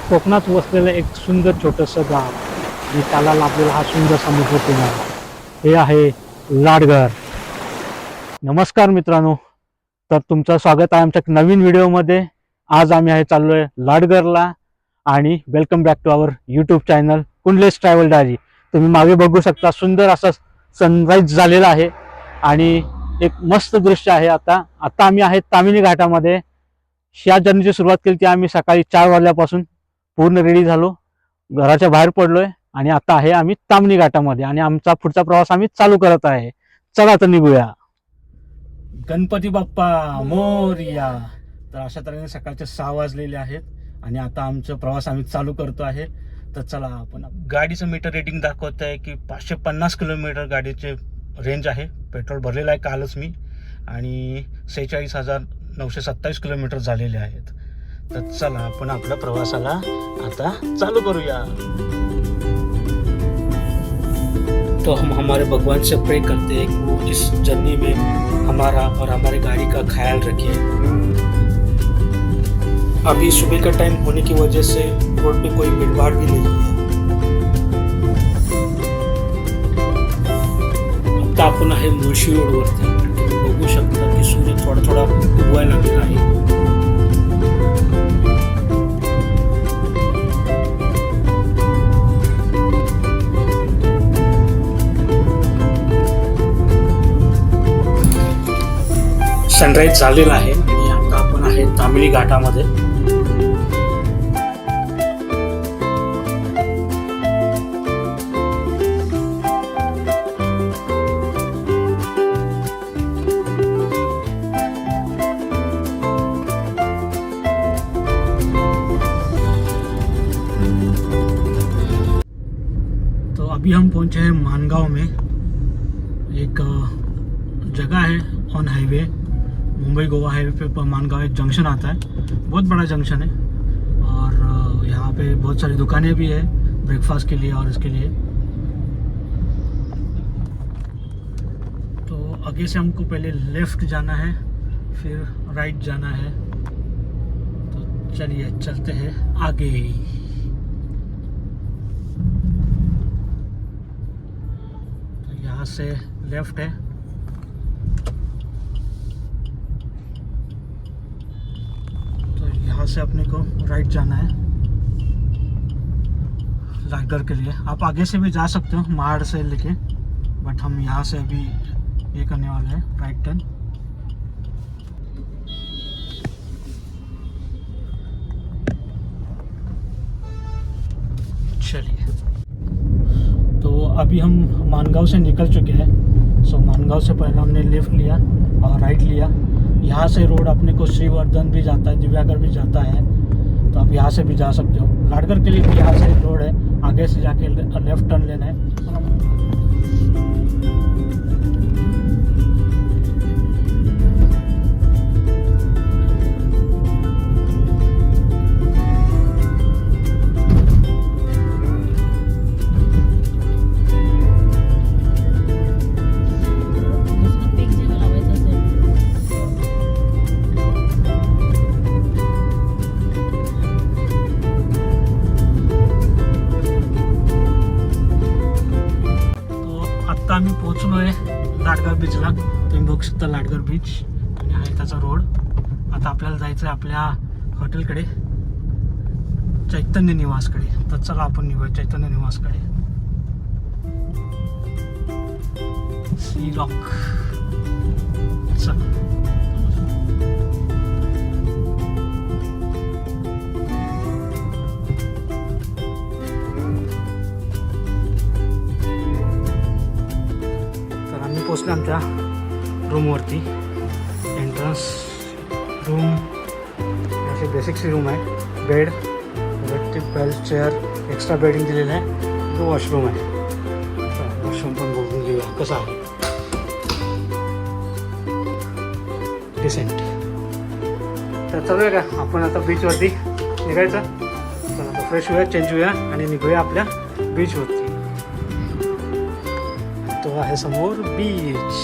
कोकणात वसलेलं एक सुंदर छोटंसं गाव आणि त्याला लाभलेला हा सुंदर समुद्र किनारा, हे आहे लाडघर. नमस्कार मित्रांनो, तर तुमचं स्वागत आहे आमच्या नवीन व्हिडिओमध्ये. आज आम्ही चाललोय लाडघरला आणि welcome back to our YouTube channel कुंडलेस ट्रॅव्हल डायरी. तुम्ही मागे बघू शकता, सुंदर असा सनराईज झालेला आहे आणि एक मस्त दृश्य आहे. आता आम्ही आहे तामिनी घाटामध्ये. ह्या जर्नीची सुरुवात केली ती आम्ही सकाळी 4 वाजल्यापासून. पूर्ण रेडी झालो, घराच्या बाहेर पडलोय आणि आता आहे आम्ही तामिनी घाटामध्ये आणि आमचा पुढचा प्रवास आम्ही चालू करत आहे. चला तर निघूया. गणपती बाप्पा मोरया. तर अशा तऱ्हेने सकाळचे 6 वाजलेले आहेत आणि आता आमचा प्रवास आम्ही चालू करतो आहे. तर चला, आपण गाडीचं मीटर रेटिंग दाखवत आहे की 550 किलोमीटर गाडीचे रेंज आहे. पेट्रोल भरलेलं आहे कालच मी आणि 46,927 किलोमीटर झालेले आहेत. तर चला, आपण आपल्या प्रवासाला आता चालू करूया. तो हम हमारे भगवान से प्रे करते हैं कि वो इस जर्नी में हमारा और हमारे गाड़ी का ख्याल रखे. अभी सुबह का टाइम होने की वजह से रोड पे कोई भीड़ भाड़ भी नहीं है. आता आपण आहे मुळशी रोडवरती. तुम्ही बघू शकता की सूर्य थोडा थोडा उगवायला लागलेला आहे. सनराईज झालेला आहे आणि आता आपण आहे तामिनी घाटामध्ये. तो अभी हम पहुंचे हैं मानगांव में. एक जगह है on highway, Mumbai Goa highway पे मानगांव एक जंक्शन आता है. बहुत बड़ा जंक्शन है और यहाँ पे बहुत सारी दुकानें भी है ब्रेकफास्ट के लिए और इसके लिए. तो आगे से हमको पहले लेफ्ट जाना है, फिर राइट जाना है. तो चलिए चलते हैं आगे. तो यहाँ से लेफ्ट है, यहाँ से अपने को राइट जाना है लाडघर के लिए. आप आगे से भी जा सकते हो महाड़ से लेके, बट हम यहाँ से अभी ये करने वाले हैं, राइट टर्न. चलिए, तो अभी हम मानगांव से निकल चुके हैं. सो मानगांव से पहले हमने लेफ्ट लिया और राइट लिया. यहाँ से रोड अपने को श्रीवर्धन भी जाता है, दिव्यागढ़ भी जाता है, तो आप यहाँ से भी जा सकते हो. लाडघर के लिए भी यहाँ से रोड है, आगे से जाके लेफ्ट टर्न लेना है. आम्ही पोहोचलो आहे लाडघर बीचला. तुम्ही बघू शकता लाडघर बीच आणि आहे त्याचा रोड. आता आपल्याला जायचं आहे आपल्या हॉटेलकडे, चैतन्य निवासकडे. तर चला आपण निघूया चैतन्य निवासकडे. C rock. चला, पोचले आमच्या रूमवरती. एंट्रन्स रूम अशी बेसिकची रूम आहे. Bed, electric belt, chair, extra bedding दिलेलं आहे. तो वॉशरूम आहे. वॉशरूम पण बघून घेऊया कसं आहे. डिसेंट. तर चालूया का आपण आता बीचवरती निघायचं. चला आता फ्रेश होऊया, चेंज होऊया आणि निघूया आपल्या बीचवरती. तो आहे समोर बीच.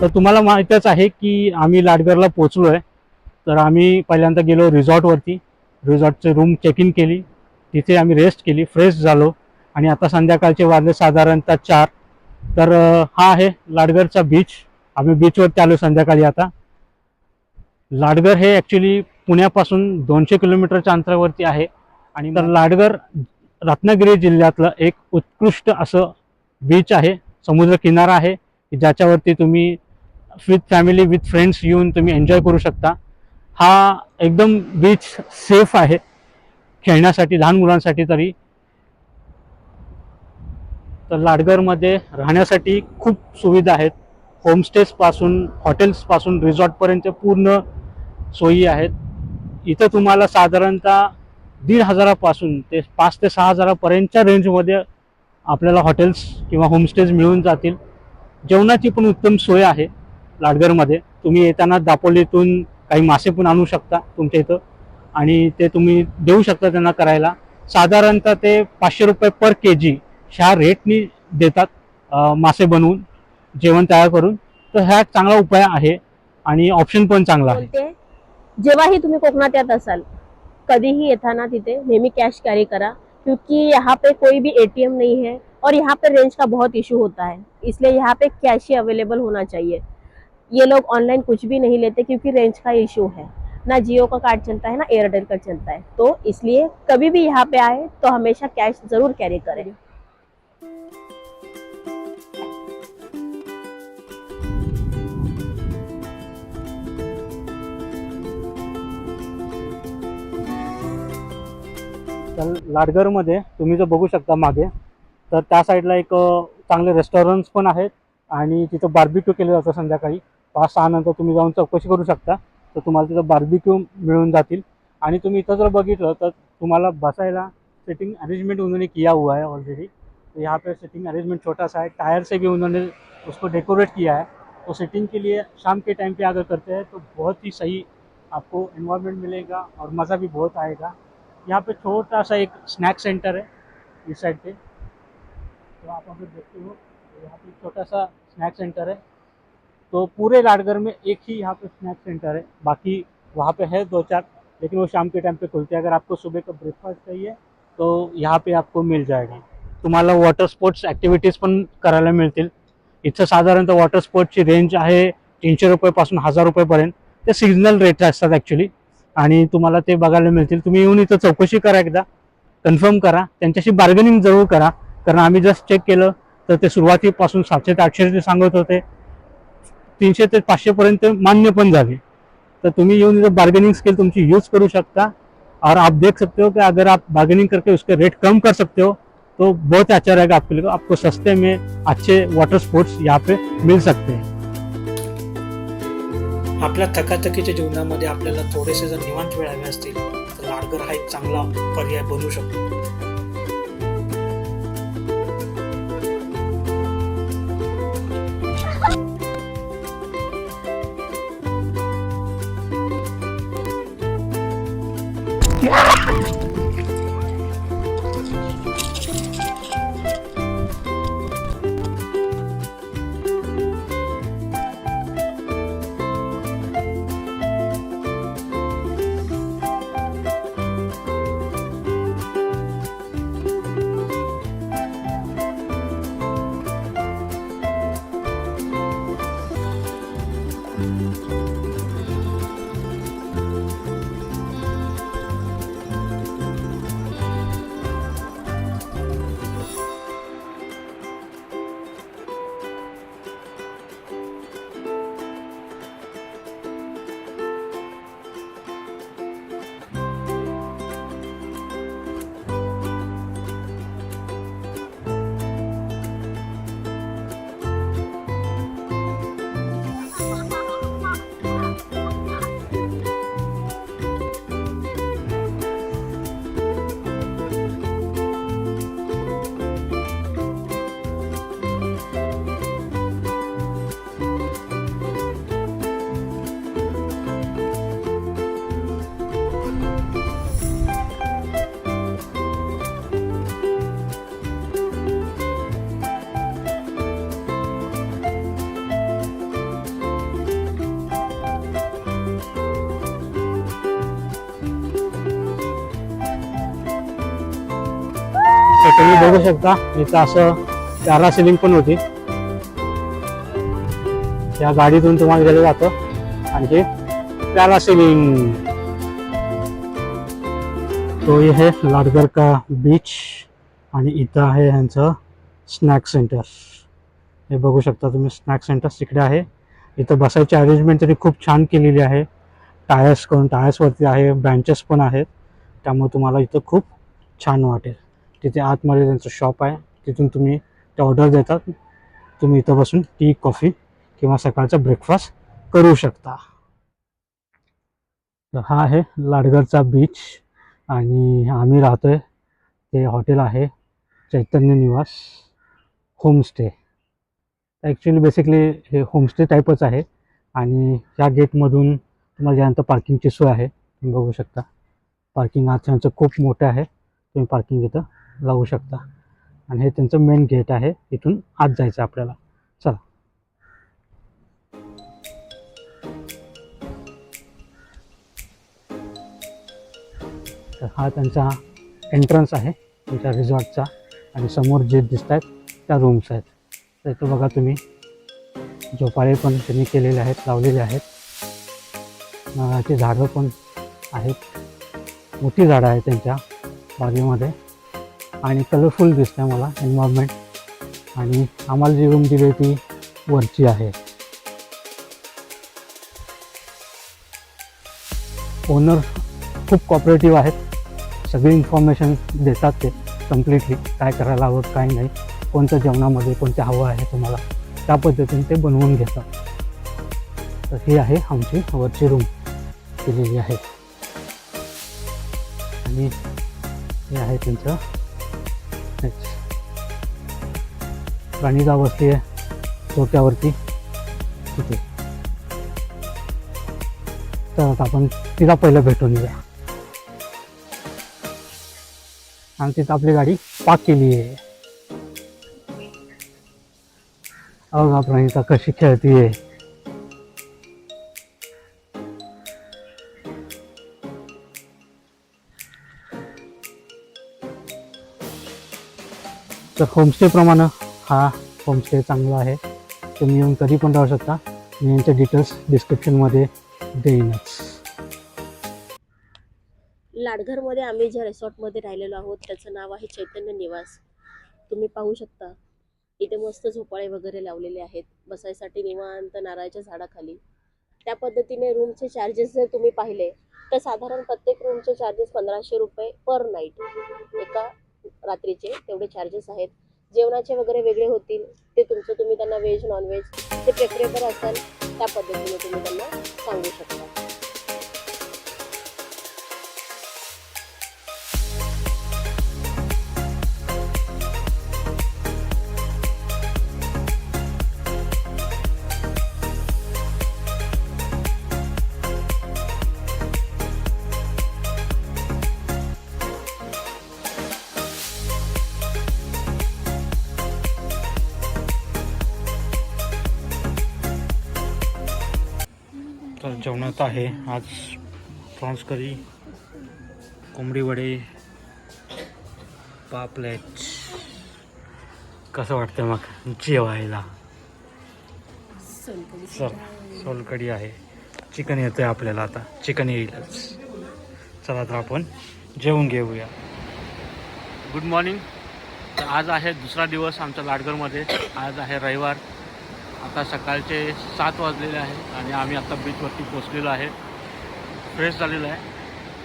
तर तुम्हाला माहीतच आहे की आम्ही लाडघरला पोहोचलो आहे. तर आम्ही पहिल्यांदा गेलो रिसॉर्टवरती रिसॉर्टचे रूम चेक इन केली, तिथे आम्ही रेस्ट केली, फ्रेश झालो आणि आता संध्याकाळचे वाजले साधारणतः 4. तर हा आहे लाडगरचा बीच. आम्ही बीचवरती आलो संध्याकाळी. आता लाडगर हे ॲक्च्युली पुण्यापासून 200 किलोमीटरच्या अंतरावरती आहे आणि तर लाडगर रत्नागिरी जिल्ह्यातलं एक उत्कृष्ट असं बीच आहे, समुद्र किनारा आहे की ज्याच्यावरती तुम्ही विथ फॅमिली विथ फ्रेंड्स येऊन तुम्ही एन्जॉय करू शकता. हा एकदम बीच सेफ आहे खेळण्यासाठी, लहान मुलांसाठी तरी. तर लाडगरमध्ये राहण्यासाठी खूप सुविधा आहेत. होमस्टेजपासून हॉटेल्सपासून रिसॉर्टपर्यंत पूर्ण सोयी आहेत. इथं तुम्हाला साधारणतः 1,500 ते 5 ते 6,000पर्यंतच्या रेंजमध्ये आपल्याला हॉटेल्स किंवा होमस्टेज मिळून जातील. जेवणाची पण उत्तम सोय आहे लाडगरमध्ये. तुम्ही येताना दापोलीतून काही मासे पण आणू शकता तुमच्या इथं आणि ते तुम्ही देऊ शकता त्यांना करायला. साधारणतः ते 500 रुपये पर kg ह्या रेटनी देतात मासे बनवून, जेवण तयार करून. तर हा चांगला उपाय आहे आणि ऑप्शन पण चांगला आहे. जेव्हाही तुम्ही कोकणात येत असाल, कधीही येताना तिथे नेहमी कैश कैरी करा, क्योंकि यहाँ पे कोई भी एटीएम नहीं है और यहाँ पे रेंज का बहुत इशू होता है, इसलिए यहाँ पे कैश ही अवेलेबल होना चाहिए। ये लोग ऑनलाइन कुछ भी नहीं लेते क्योंकि रेंज का इशू है, ना जियो का कार्ड चलता है ना एयरटेल का चलता है, तो इसलिए कभी भी यहाँ पे आए तो हमेशा कैश जरूर कैरी करें। तर लाडगरमध्ये तुम्ही जर बघू शकता मागे, तर त्या साईडला एक चांगले रेस्टॉरंट्स पण आहेत आणि तिथं बार्बिक्यू केलं जातं संध्याकाळी 5-6 नंतर. तुम्ही जाऊन चौकशी करू शकता, तर तुम्हाला तिथं बार्बिक्यू मिळून जातील. आणि तुम्ही इथं जर बघितलं तर तुम्हाला बसायला सिटिंग अरेंजमेंट उन्होंने किया हुआ है ऑलरेडी. तो यहाँ पे सिटिंग अरेंजमेंट छोटा सा है, टायर से भी उन्होंने उसको डेकोरेट किया है. तो सिटिंग के लिए शाम के टाइम पे अगर करते हैं तो बहुत ही सही आपको एनवायरनमेंट मिलेगा और मज़ा भी बहुत आएगा. यहाँ पे छोटा सा एक स्नैक सेंटर है इस साइड पे, तो आप अगर देखते हो तो यहाँ पे छोटा सा स्नैक सेंटर है. तो पूरे लाडगर में एक ही यहाँ पे स्नैक सेंटर है, बाकी वहाँ पे है 2-4, लेकिन वो शाम के टाइम पे खुलते हैं. अगर आपको सुबह का ब्रेकफास्ट चाहिए तो यहाँ पे आपको मिल जाएगा. तुम्हाला वॉटर स्पोर्ट्स ॲक्टिव्हिटीज पण करायला मिळतील. इथं साधारणतः वॉटर स्पोर्ट्सची रेंज आहे 300 रुपयेपासून 1,000 रुपयेपर्यंत. ते सिजनल रेट असतात ॲक्च्युली आणि तुम्हाला ते बघायला मिळतील. तुम्ही येऊन इथं चौकशी करा, एकदा कन्फर्म करा, त्यांच्याशी बार्गेनिंग जरूर करा. कारण आम्ही जस्ट चेक केलं तर ते सुरुवातीपासून 700 ते 800 ते सांगत होते, 300 ते 500 पर्यंत मान्य पण झाले. तर तुम्ही येऊन इधर बार्गेनिंग स्किल तुमची यूज करू शकता और आप देख सकते हो कि अगर आप बार्गेनिंग करके उसके रेट कम कर सकते हो तो बहुत अच्छा रहेगा आपके लिए. आपको सस्ते में अच्छे वाटर स्पोर्ट्स यहाँ पे मिल सकते हैं. आपल्या थकाथकीच्या जीवनामध्ये आपल्याला थोडेसे जर निवांत वेळ हवे असतील तर लाडगर हा एक चांगला पर्याय बनू शकतो. तुम्ही बघू शकता इथं असं पॅरासेलिंग पण होती. या गाडीतून तुम्हाला गेलं जातं आणखी पॅरासेलिंग. तो ये है लाडगर का बीच आणि इथं आहे यांचं स्नॅक सेंटर. हे बघू शकता तुम्ही, स्नॅक सेंटर तिकडे आहे. इथं बसायची अरेंजमेंट तरी खूप छान केलेली आहे. टायर्सवरती आहे, बेंचेस पण आहेत, त्यामुळे तुम्हाला इथं खूप छान वाटेल. तिथे आतमध्ये त्यांचं शॉप आहे, तिथून तुम्ही ते ऑर्डर देतात, तुम्ही इथं बसून टी कॉफी किंवा सकाळचा ब्रेकफास्ट करू शकता. तर हा आहे लाडगरचा बीच आणि आम्ही राहतोय ते हॉटेल आहे चैतन्य निवास होमस्टे. ॲक्च्युली बेसिकली हे होमस्टे टाईपच आहे. आणि या गेटमधून तुम्हाला ज्यानंतर पार्किंगची सोय आहे, तुम्ही बघू शकता. पार्किंग आज त्यांचं खूप मोठं आहे, तुम्ही पार्किंग इथं लावू शकता. आणि हे त्यांचं मेन गेट आहे, इथून आत जायचं आपल्याला. चला. तर हा त्यांचा एंट्रन्स आहे त्यांच्या रिसॉर्टचा. आणि समोर जे दिसत आहेत त्या रूम्स आहेत. तर इथं बघा तुम्ही, झोपाळे पण त्यांनी केलेले आहेत, लावलेले आहेत. नारळाची झाडं पण आहेत, मोठी झाडं आहेत त्यांच्या बागेमध्ये. आणि कलरफुल दिसते मला एन्व्हायरमेंट. आणि आम्हाला जी रूम दिली ती वरची आहे. ओनर खूप कॉपरेटिव्ह आहेत, सगळी इन्फॉर्मेशन देतात ते कम्प्लिटली, काय करायला हवं काय नाही, कोणत्या जेवणामध्ये कोणत्या हवं आहे तुम्हाला, त्या पद्धतीने ते बनवून घेतात. तर ही आहे आमची वरची रूम केलेली आहे. आणि हे आहे त्यांचं राणीजा बसली आहे डोक्यावरती तिथे. तर आता आपण तिला पहिलं भेटून येऊया. आणि तिथं आपली गाडी पार्क केली आहे. बघा प्रणिता कशी खेळतीये. तर होमस्टे प्रमाणे हा होमस्टे चांगला आहे, तुम्ही येऊन कधी पण राहू शकता. मी यांचे डिटेल्स डिस्क्रिप्शनमध्ये देईनच. लाडघरमध्ये आम्ही ज्या रिसॉर्टमध्ये राहिलेलो आहोत त्याचं नाव आहे चैतन्य निवास. तुम्ही पाहू शकता इथे मस्त झोपाळे वगैरे लावलेले आहेत बसायसाठी निवांत नारळाच्या झाडाखाली. त्या पद्धतीने रूमचे चार्जेस जर तुम्ही पाहिले तर साधारण प्रत्येक रूमचे चार्जेस 1500 रुपये पर नाईट, एका रात्रीचे तेवढे चार्जेस आहेत. जेवणाचे वगैरे वेगळे होतील, ते तुमचं तुम्ही त्यांना व्हेज नॉनव्हेज जे प्रेफरेबल असेल त्या पद्धतीने तुम्ही त्यांना सांगू शकता. तर जेवणात आहे आज प्रॉन्स करी, कोंबडी वडे, पापलेट. कसं वाटतं मग जेवायला? सोलकढी आहे, चिकन येतं आहे आपल्याला, आता चिकन येईलच. चला तर आपण जेवून घेऊया. Good morning. तर आज आहे दुसरा दिवस आमच्या लाडघरमध्ये. आज आहे रविवार. आता सकाळचे 7 वाजलेले आहे आणि आम्ही आता बीचवरती पोचलेलो आहे. फ्रेश झालेलो आहे,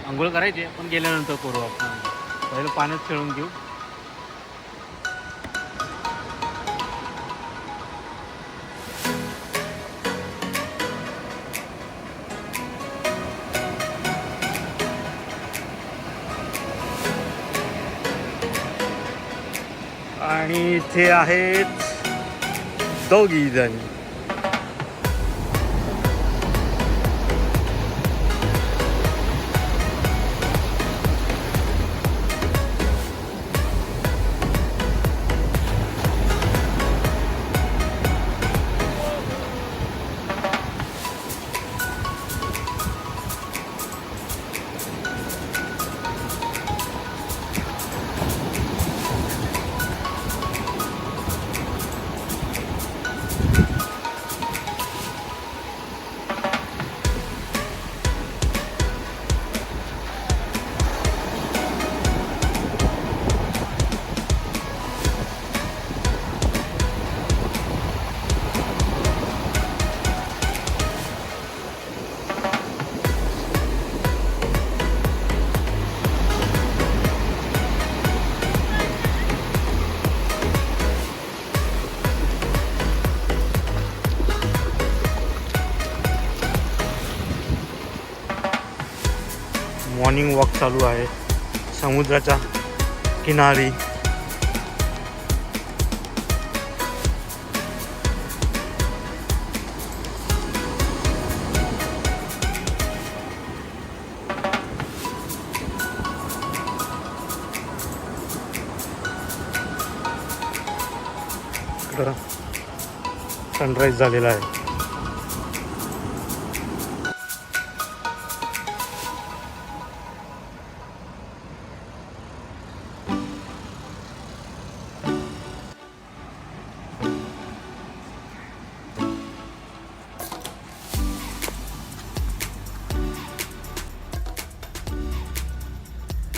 आंघोळ करायची पण गेल्यानंतर करू. आपण पहिलं पाण्यात खेळून घेऊ. आणि इथे आहेत दोघी जण. मॉर्निंग वॉक चालू आहे समुद्राच्या किनारी. सनराईज झालेला आहे.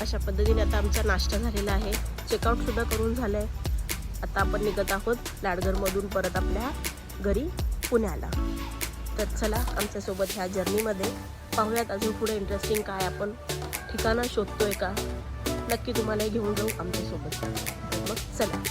अशा पद्धतीने आता आमचा नाश्ता झालेला आहे, चेकआउट सुद्धा करून झालं आहे. आता आपण निघत आहोत लाडघरमधून परत आपल्या घरी पुण्याला. तर चला आमच्यासोबत ह्या जर्नीमध्ये पाहूयात अजून पुढे इंटरेस्टिंग काय आपण ठिकाणं शोधतोय का. नक्की तुम्हाला घेऊन जाऊ आमच्यासोबत. मग चला.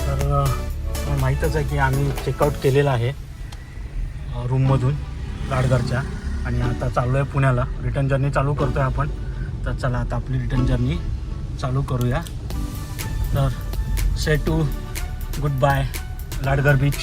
तर माहीतच आहे की आम्ही चेकआउट केलेलं आहे रूममधून लाडघरच्या आणि आता चाललो आहे पुण्याला. रिटर्न जर्नी चालू करतो आहे आपण. तर चला आता आपली रिटर्न जर्नी चालू करूया. तर say to goodbye Ladghar beach.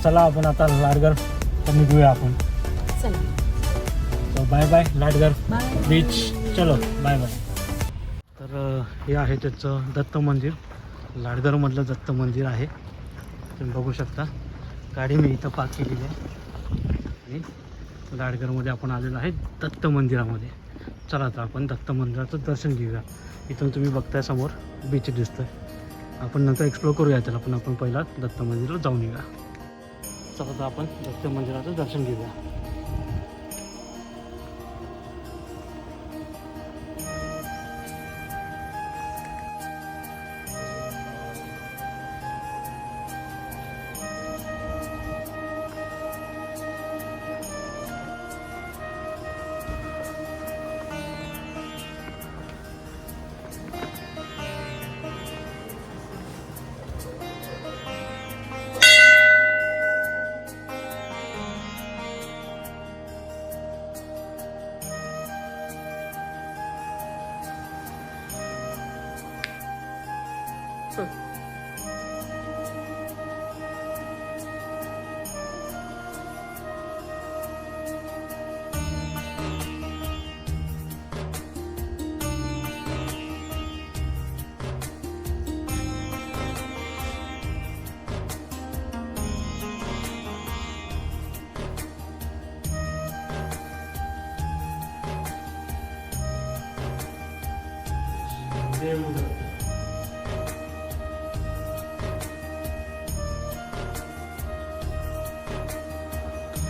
चला आपण आता लाडघर निघूया आपण. चला. तर bye bye Ladghar bye beach. चलो बाय बाय. तर हे आहे त्याचं दत्त मंदिर. लाडघरमधलं दत्त मंदिर आहे. तुम्ही बघू शकता. गाडी मी इथं पार्क केलेली आहे आणि लाडघरमध्ये आपण आलेलो आहे दत्त मंदिरामध्ये. चला आता आपण दत्त मंदिराचं दर्शन घेऊया. इथून तुम्ही बघताय समोर बीच दिसतोय. आपण नंतर एक्सप्लोर करूया त्याला, पण आपण पहिला दत्त मंदिराला जाऊन येऊया. चला तर आपण दत्त मंदिराचं दर्शन घेऊया.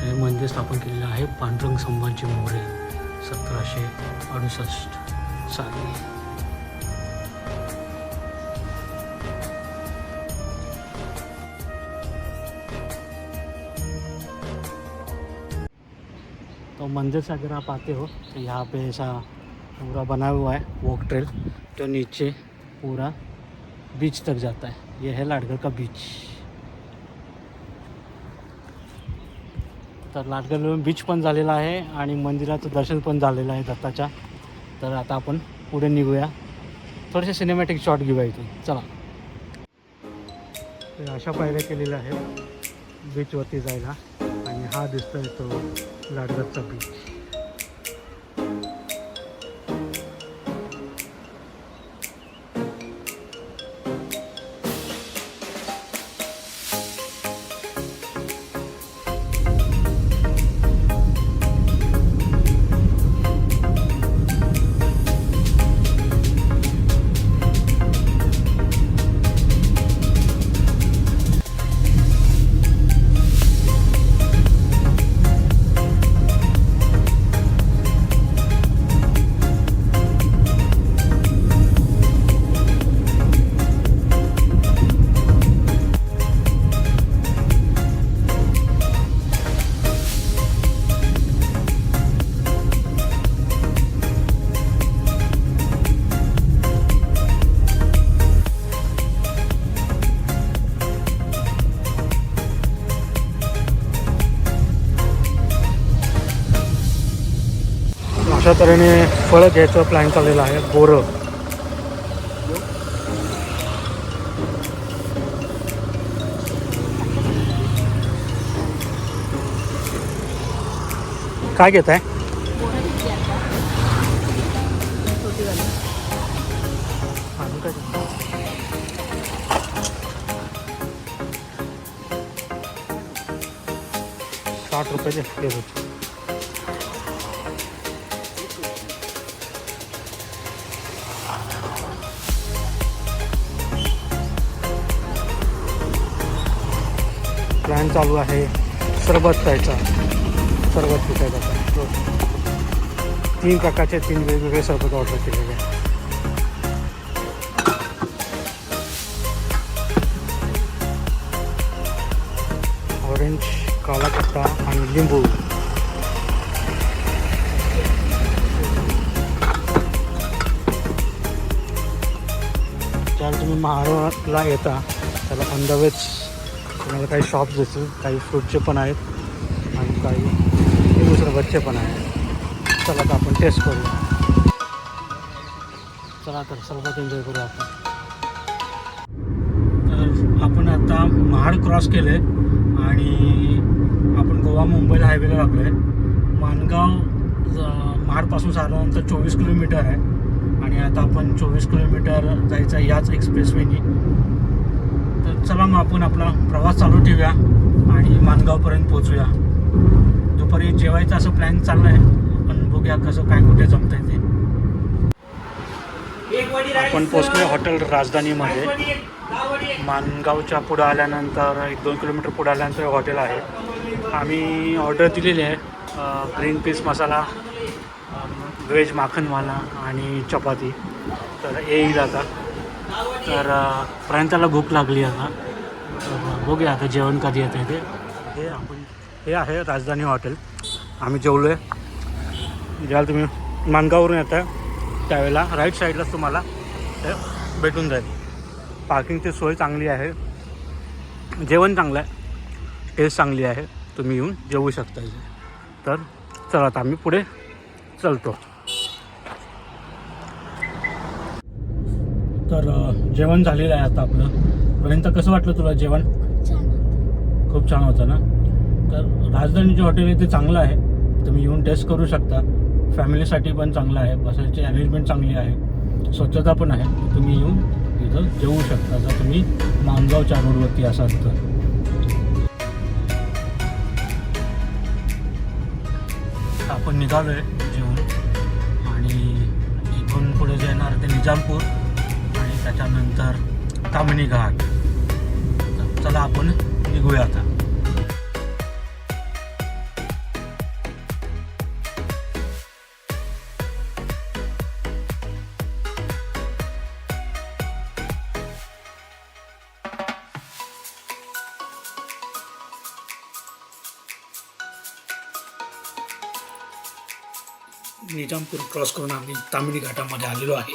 हे मंदिर स्थापन केलेलं आहे पांडुरंग संभाजी मोरे 1768 साली. तो मंदिर से अगर आप आते हो तो यहाँ पे ऐसा पूरा बना हुआ है वॉक ट्रेल, तो नीचे पूरा बीच तक जाता है. ये है लाडघर का बीच. तर लाडघर बीच पण झालेला आहे आणि मंदिराचं दर्शन पण झालेलं आहे दत्ताच्या. तर आता आपण पुढे निघूया. थोडेसे सिनेमॅटिक शॉट घेऊया इथून. चला. तर अशा पायऱ्या केलेल्या आहेत बीचवरती जायला आणि हा दिसतोय तो लाडगरचा बीच. अशा तऱ्हेने फळं घ्यायचं प्लॅन चाललेला आहे. बोरं, काय घेत आहे? अजून काय घेताय? 60 रुपयाचे पेरूचे. प्लॅन चालू आहे सरबत प्यायचा, सरबत पिकायचा. 3 प्रकारचे 3 वेगवेगळे सरबत ऑर्डर केलेले आहे. ऑरेंज, काला खट्टा आणि लिंबू. ज्याला तुम्ही महाराष्ट्राला येता त्याला ऑन द वेच तुम्हाला काही शॉप्स दिसतील. काही फ्रूटचे पण आहेत आणि काही लिंबू सरबतचे पण आहेत. चला तर आपण टेस्ट करूया. चला तर सरबत एन्जॉय करूया आपण. तर आपण आता महाड क्रॉस केलं आहे आणि आपण गोवा मुंबईला हायवेला लागलो आहे. माणगाव महाडपासून साधारणतः 24 किलोमीटर आहे आणि आता आपण 24 किलोमीटर जायचं आहे याच एक्सप्रेसवेनी. तर चला मग आपण आपला प्रवास चालू ठेवूया आणि माणगावपर्यंत पोहोचूया. दुपारी जेवायचं असं प्लॅन चाललं आहे, पण बघूया कसं काय कुठे जमतं आहे ते. आपण पोचलो हॉटेल राजधानीमध्ये. माणगावच्या पुढं आल्यानंतर 1-2 किलोमीटर पुढे आल्यानंतर हॉटेल आहे. आम्ही ऑर्डर दिलेली आहे ग्रीन पीस मसाला, व्हेज माखनवाला आणि चपाती. तर येईल आता. तर पर्यंतला भूक लागली आता. तर बघूया आता जेवण कधी येतं ते. हे आहे राजधानी हॉटेल. आम्ही जेवलो आहे. ज्याला तुम्ही माणगाववरून येता त्यावेळेला राईट साईडलाच तुम्हाला ते भेटून जाईल. पार्किंगची सोय चांगली आहे, जेवण चांगलं आहे, टेस्ट चांगली आहे. तुम्ही येऊन जेवू शकता इथे. तर चला आता आम्ही पुढे चलतो. तर जेवण झालेलं आहे आता आपलं. पर्यंत कसं वाटलं तुला जेवण? खूप छान होतं ना. तर राजधानीचे हॉटेल आहे ते चांगलं आहे, तुम्ही येऊन टेस्ट करू शकता. फॅमिलीसाठी पण चांगलं आहे, बसायची अरेंजमेंट चांगली आहे, स्वच्छता पण आहे. तुम्ही येऊन इथं जेवू शकता जर तुम्ही माणगावच्या रोडवरती असाल तर. आपण निघालो आहे जेवून आणि इथून पुढे जे येणार ते निजामपूर आणि त्याच्यानंतर ताम्हिणी घाट. तर चला आपण निघूया आता. निजामपूर क्रॉस करून आम्ही ताम्हिणी घाटामध्ये आलेलो आहे.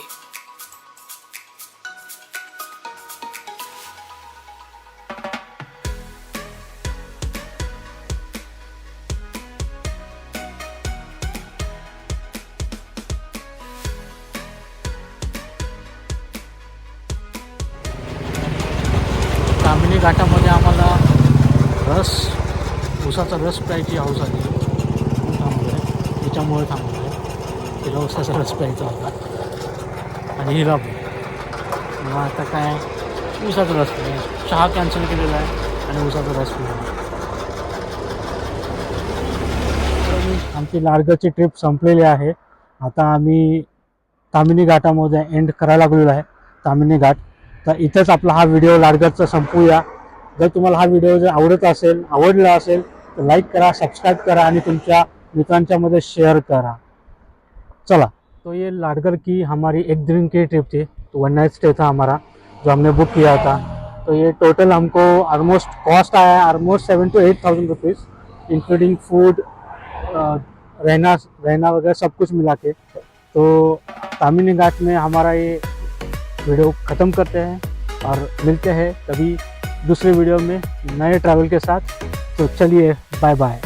ताम्हिणी तामिनी घाटामध्ये आम्हाला ऊसाचा रस प्यायची हौस आली. थांबलो आहे, त्याच्यामुळे थांबलो आहे. तिला ऊसाचा रस प्यायचा होता आणि हिला पण. मग आता काय ऊसाचा रस पिला, चहा कॅन्सल केलेला आहे आणि ऊसाचा रस पिला. आमची लाडगरची ट्रिप संपलेली आहे. आता आम्ही तामिनी घाटामध्ये एंड करायला लागलेलो आहे. तामिनी घाट. तर इथेच आपला हा व्हिडिओ लाडगरचा संपूया. जर तुम्हाला हा व्हिडिओ जर आवडला असेल तर लाईक करा, सबस्क्राइब करा आणि तुमच्या मित्रांच्या मध्ये शेयर करा. चला, तो ये लाडगर की हमारी एक दिन की ट्रिप थी. तो 1 नाइट स्टे था हमारा जो हमने बुक किया था. तो ये टोटल हमको ऑलमोस्ट कॉस्ट आया है almost 7,000 to 8,000 rupees, including food, रहना वगैरह सब कुछ मिला के. तो तामिनी घाट में हमारा ये वीडियो ख़त्म करते हैं और मिलते हैं कभी दूसरे वीडियो में नए ट्रैवल के साथ. तो चलिए, बाय बाय.